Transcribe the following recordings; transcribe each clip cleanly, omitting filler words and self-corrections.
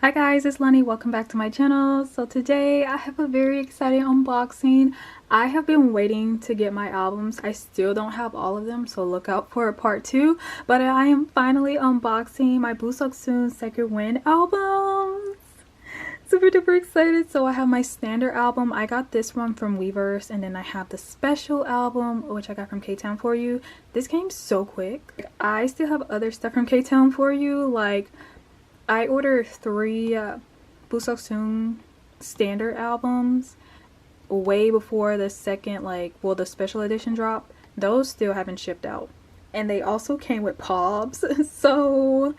Hi guys, it's Lonni. Welcome back to my channel. So today I have a very exciting unboxing. I have been waiting to get my albums. I still don't have all of them, so look out for a part 2. But I am finally unboxing my Seungkwan Second Wind albums. Super duper excited. So I have my standard album. I got this one from Weverse, and then I have the special album which I got from K-Town For You. This came so quick. I still have other stuff from K-Town For You, like I ordered 3 Seungkwan standard albums way before the second, the special edition drop. Those still haven't shipped out. And they also came with POBs, so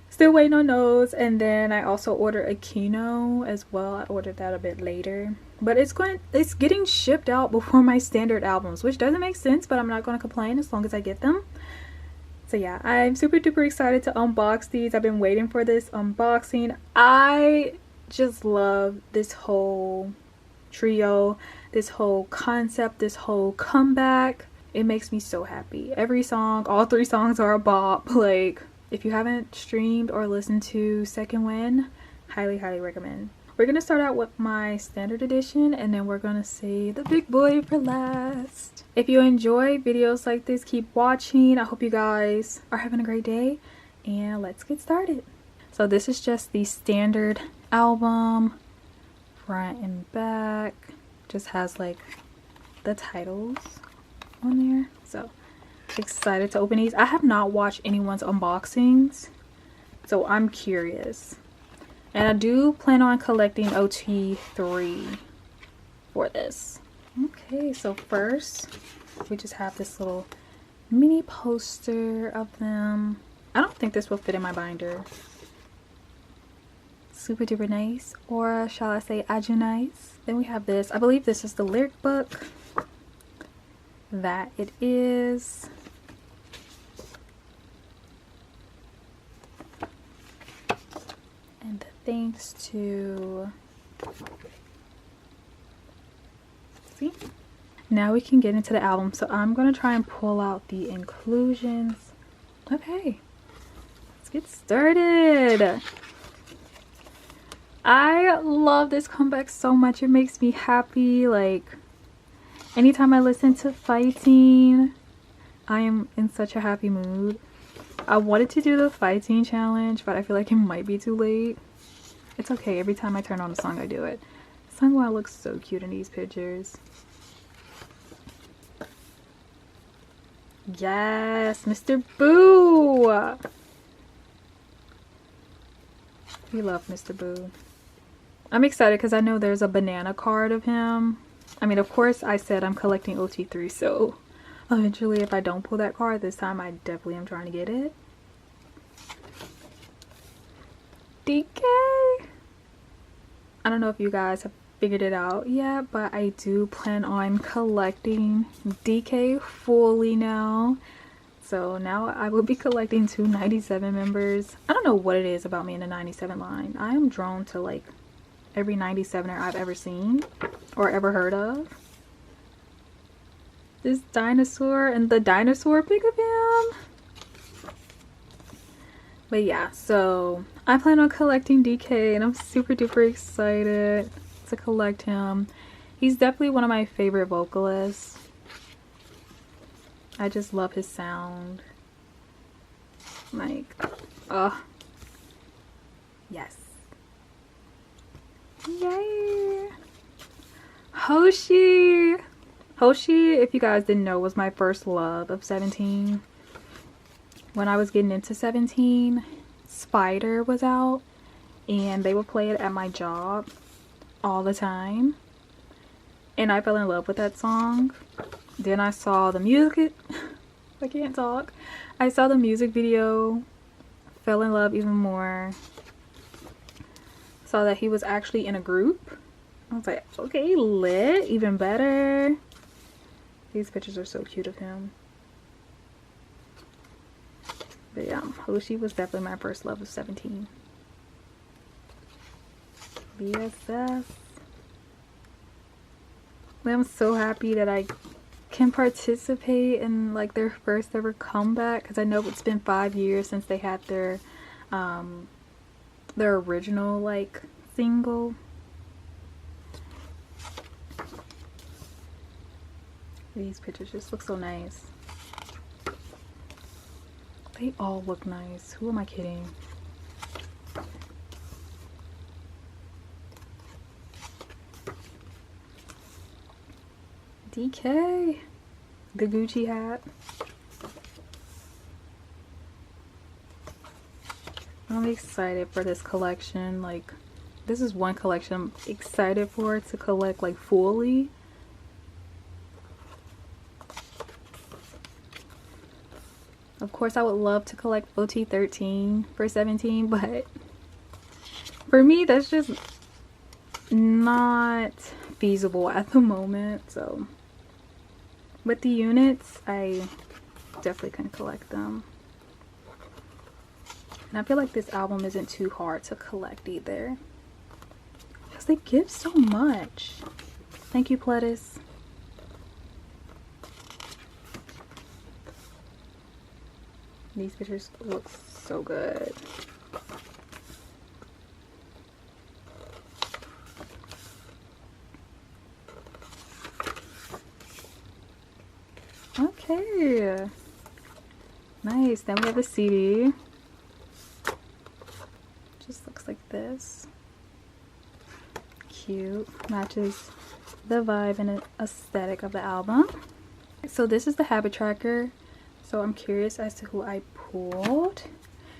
still waiting on those. And then I also ordered a Kino as well. I ordered that a bit later. But it's getting shipped out before my standard albums, which doesn't make sense, but I'm not going to complain as long as I get them. So yeah, I'm super duper excited to unbox these. I've been waiting for this unboxing. I just love this whole trio, this whole concept, this whole comeback. It makes me so happy. Every song, all 3 songs are a bop. Like, if you haven't streamed or listened to Second Wind, highly recommend. We're gonna start out with my standard edition, and then we're gonna save the big boy for last. If you enjoy videos like this, keep watching. I hope you guys are having a great day, and let's get started. So this is just the standard album, front and back. Just has like the titles on there. So excited to open these. I have not watched anyone's unboxings, so I'm curious. And I do plan on collecting OT3 for this. Okay, so first we just have this little mini poster of them. I don't think this will fit in my binder. Super duper nice, or shall I say aju nice. Then we have this. I believe this is the lyric book. That it is. And thanks to, see, now we can get into the album. So I'm gonna try and pull out the inclusions. Okay, let's get started. I love this comeback so much. It makes me happy. Like, anytime I listen to Fighting, I am in such a happy mood. I wanted to do the Fighting challenge, but I feel like it might be too late. It's okay, every time I turn on a song I do it. Seungkwan looks so cute in these pictures. Yes, Mr. Boo! We love Mr. Boo. I'm excited because I know there's a banana card of him. I mean, of course I said I'm collecting OT3, so eventually if I don't pull that card this time, I definitely am trying to get it. DK! I don't know if you guys have figured it out yet, but I do plan on collecting DK fully now. So now I will be collecting 2 97 members. I don't know what it is about me in the 97 line. I am drawn to like every 97er I've ever seen or ever heard of. This dinosaur and the dinosaur pic of him. But yeah, so I plan on collecting DK, and I'm super duper excited to collect him. He's definitely one of my favorite vocalists. I just love his sound. Like, yes. Yay! Hoshi! Hoshi, if you guys didn't know, was my first love of 17. When I was getting into 17, Spider was out, and they would play it at my job all the time. And I fell in love with that song. Then I saw the music. I can't talk. I saw the music video, fell in love even more. Saw that he was actually in a group. I was like, okay, lit, even better. These pictures are so cute of him. But yeah, Hoshi was definitely my first love of 17. BSS. I'm so happy that I can participate in like their first ever comeback, because I know it's been 5 years since they had their their original like single. These pictures just look so nice. They all look nice. Who am I kidding? DK, the Gucci hat. I'm excited for this collection. Like, this is one collection I'm excited for to collect like fully. Of course, I would love to collect OT13 for 17, but for me, that's just not feasible at the moment. So, with the units, I definitely can collect them. And I feel like this album isn't too hard to collect either, because they give so much. Thank you, Pledis. These pictures look so good. Okay. Nice. Then we have a CD. Just looks like this. Cute. Matches the vibe and aesthetic of the album. So this is the habit tracker. So I'm curious as to who I pulled.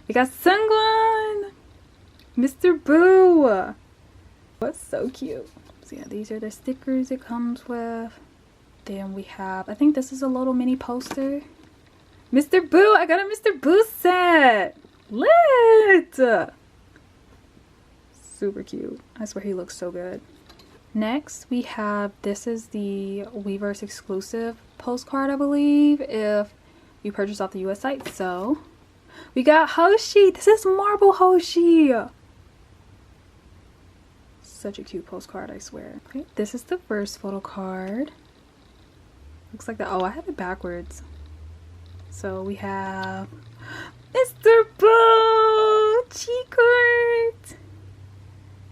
We got Seungkwan! Mr. Boo! That's so cute. So yeah, these are the stickers it comes with. Then we have, I think this is a little mini poster. Mr. Boo! I got a Mr. Boo set! Lit! Super cute. I swear he looks so good. Next we have, this is the Weverse exclusive postcard, I believe, if you purchase off the US site. So we got Hoshi. This is Marble Hoshi. Such a cute postcard, I swear. Okay, this is the first photo card. Looks like that. Oh, I have it backwards. So we have Mr. Boo! Cheek art!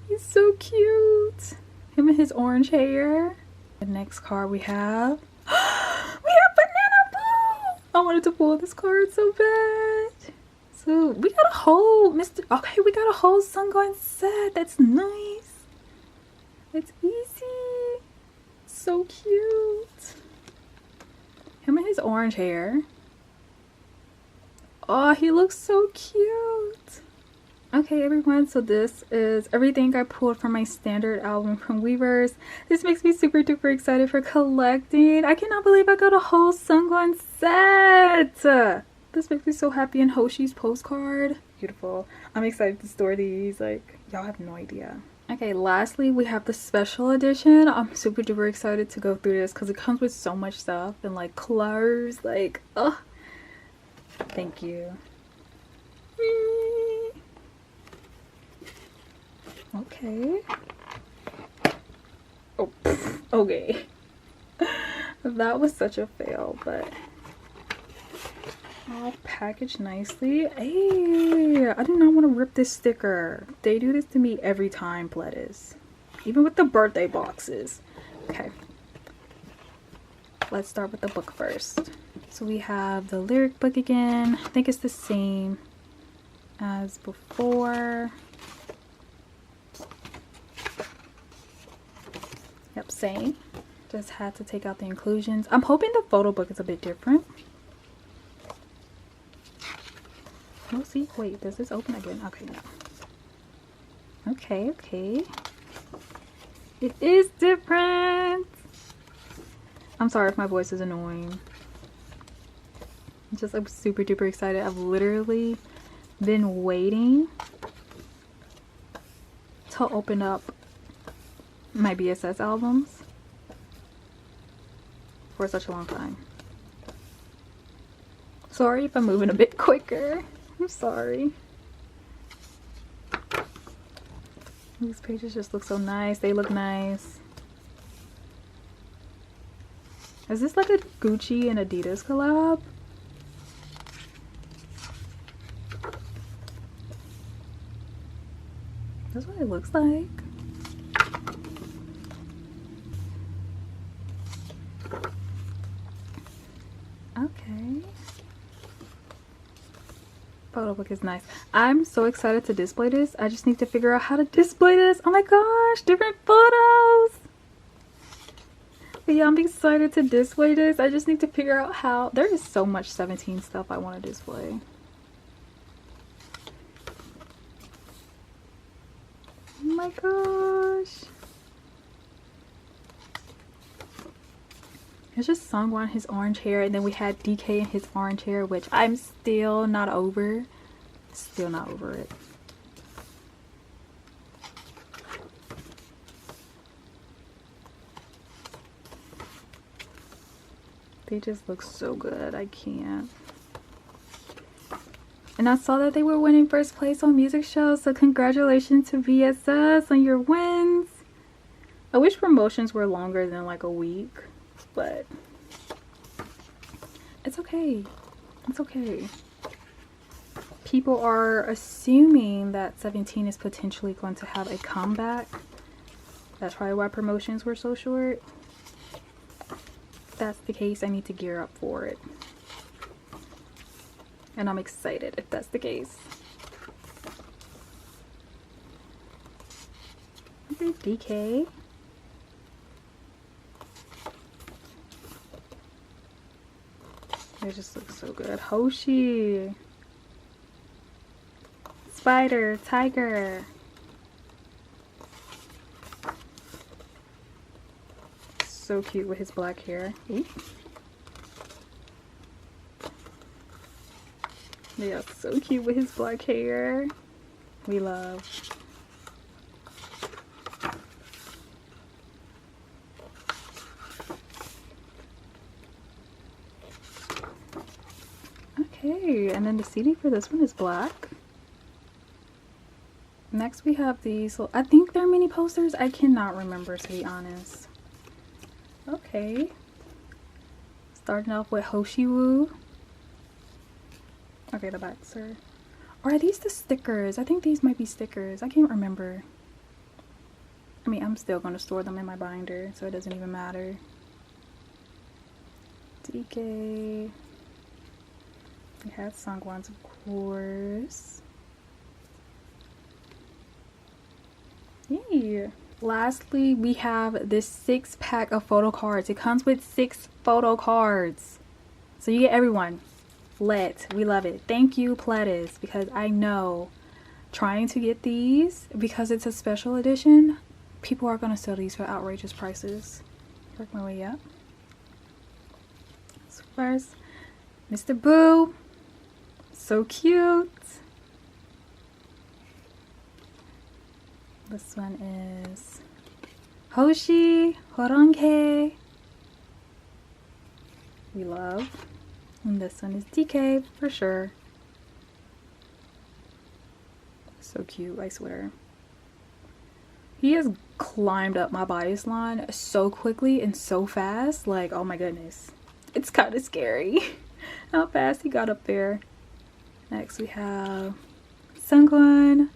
He's so cute. Him and his orange hair. The next card we have Banana Boo! I wanted to pull this card so bad. So we got a whole we got a whole Seungkwan set. That's nice. It's easy. So cute. Him and his orange hair. Oh, he looks so cute. Okay, everyone, so this is everything I pulled from my standard album from Weverse. This makes me super duper excited for collecting. I cannot believe I got a whole Seungkwan set. This makes me so happy. And Hoshi's postcard. Beautiful. I'm excited to store these. Like, y'all have no idea. Okay, lastly, we have the special edition. I'm super duper excited to go through this because it comes with so much stuff and like clothes. Like, oh, thank you. Okay. Oh, okay. That was such a fail, but all packaged nicely. Hey, I do not want to rip this sticker. They do this to me every time, Pledis. Even with the birthday boxes. Okay. Let's start with the book first. So we have the lyric book again. I think it's the same as before. Yep, same. Just had to take out the inclusions. I'm hoping the photo book is a bit different. We'll see. Wait, does this open again? Okay, no. Okay, okay. It is different. I'm sorry if my voice is annoying. I'm super duper excited. I've literally been waiting to open up my BSS albums for such a long time. Sorry if I'm moving a bit quicker. I'm sorry. These pages just look so nice. They look nice. Is this like a Gucci and Adidas collab? it looks like. Okay. Photo book is nice. I'm so excited to display this. I just need to figure out how to display this. Oh my gosh, different photos. But yeah, I'm excited to display this. I just need to figure out how. There is so much 17 stuff I want to display. Oh my gosh. It's just Seungkwan, his orange hair, and then we had DK and his orange hair, which I'm still not over. Still not over it. They just look so good. I can't. And I saw that they were winning first place on music shows, so congratulations to VSS on your wins. I wish promotions were longer than like a week, but it's okay. It's okay. People are assuming that 17 is potentially going to have a comeback. That's probably why promotions were so short. If that's the case, I need to gear up for it. And I'm excited if that's the case. Okay, DK. They just look so good. Hoshi. Spider, tiger. So cute with his black hair. Ooh. Yeah, so cute with his black hair. We love. Okay, and then the CD for this one is black. Next we have these. I think they're mini posters. I cannot remember, to be honest. Okay. Starting off with Hoshi Woo. Okay, the backs are. Or are these the stickers? I think these might be stickers. I can't remember. I mean, I'm still going to store them in my binder, so it doesn't even matter. DK. We have Seungkwan's, of course. Yay. Lastly, we have this 6-pack of photo cards. It comes with 6 photo cards. So you get everyone. We love it. Thank you, Pledis, because I know trying to get these, because it's a special edition, people are going to sell these for outrageous prices. Work my way up. So first, Mr. Boo. So cute. This one is Hoshi Horonke. We love. And this one is DK for sure. So cute, I swear. He has climbed up my bias line so quickly and so fast. Like, oh my goodness. It's kind of scary how fast he got up there. Next we have Seungkwan.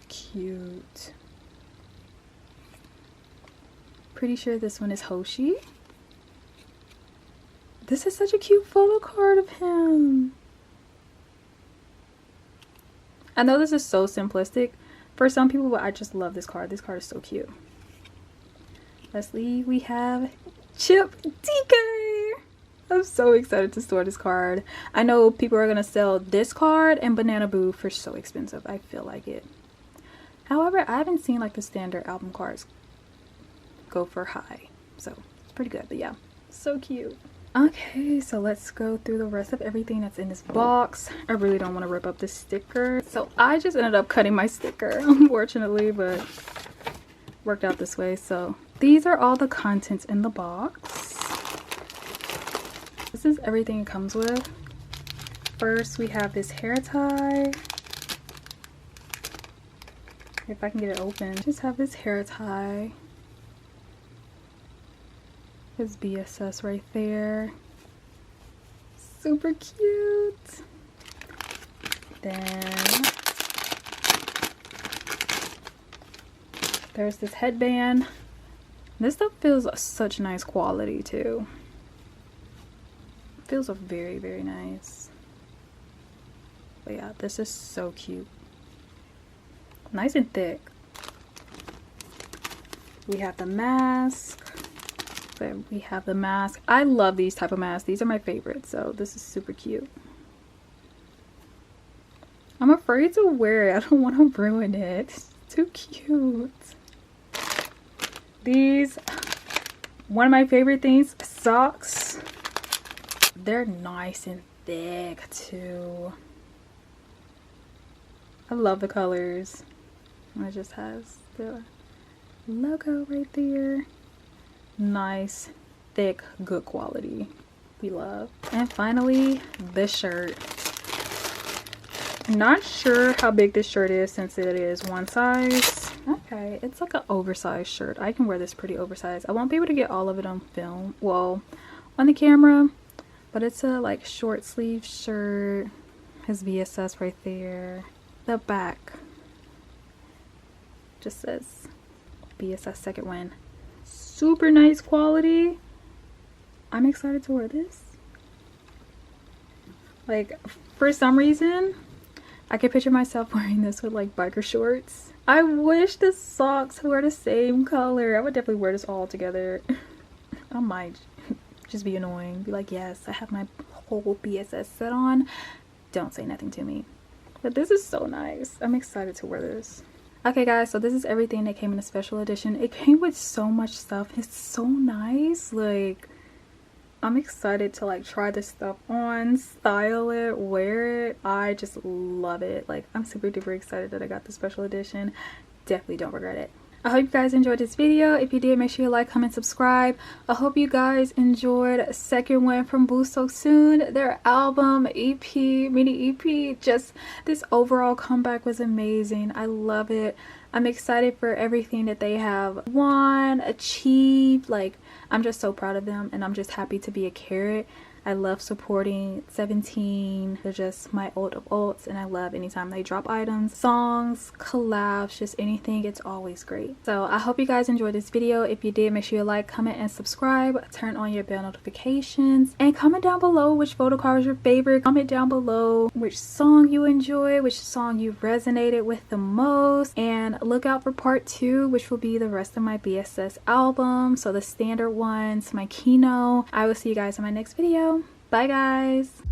Cute. Pretty sure this one is Hoshi. This is such a cute photo card of him. I know this is so simplistic for some people, but I just love this card. This card is so cute. Lastly, we have Chip DK. I'm so excited to store this card. I know people are going to sell this card and Banana Boo for so expensive. I feel like it. However, I haven't seen like the standard album cards go for high. So it's pretty good, but yeah, so cute. Okay, so let's go through the rest of everything that's in this box. I really don't want to rip up this sticker. So I just ended up cutting my sticker, unfortunately, but worked out this way. So these are all the contents in the box. This is everything it comes with. First, we have this hair tie. If I can get it open. Just have this hair tie. His BSS right there. Super cute. Then There's this headband. This stuff feels such nice quality too. It feels very, very nice. But yeah, this is so cute. Nice and thick. We have the mask. I love these type of masks. These are my favorites, so this is super cute. I'm afraid to wear it. I don't want to ruin it. It's too cute. These, one of my favorite things, socks. They're nice and thick too. I love the colors. And it just has the logo right there. Nice, thick, good quality. We love. And finally, this shirt. I'm not sure how big this shirt is since it is one size. Okay, it's like an oversized shirt. I can wear this pretty oversized. I won't be able to get all of it on film, well, on the camera, but it's a like short sleeve shirt. Has VSS right there. The back just says VSS second win. Super nice quality. I'm excited to wear this. Like, for some reason I could picture myself wearing this with like biker shorts. I wish the socks were the same color. I would definitely wear this all together. I might just be annoying. Be like, yes, I have my whole BSS set on. Don't say nothing to me. But this is so nice. I'm excited to wear this. Okay guys, so this is everything that came in a special edition. It came with so much stuff. It's so nice. Like, I'm excited to like try this stuff on, style it, wear it. I just love it. Like, I'm super duper excited that I got the special edition. Definitely don't regret it. I hope you guys enjoyed this video. If you did, make sure you like, comment, subscribe. I hope you guys enjoyed Second Win from Boo So Soon. Their album, EP, mini EP, just this overall comeback was amazing. I love it. I'm excited for everything that they have won, achieved. Like, I'm just so proud of them, and I'm just happy to be a carrot. I love supporting 17. They're just my ult of ults, and I love anytime they drop items, songs, collabs, just anything. It's always great. So I hope you guys enjoyed this video. If you did, make sure you like, comment, and subscribe. Turn on your bell notifications, and comment down below which photo card was your favorite. Comment down below which song you enjoy, which song you resonated with the most, and look out for part 2, which will be the rest of my BSS album. So the standard ones, my Kino. I will see you guys in my next video. Bye guys.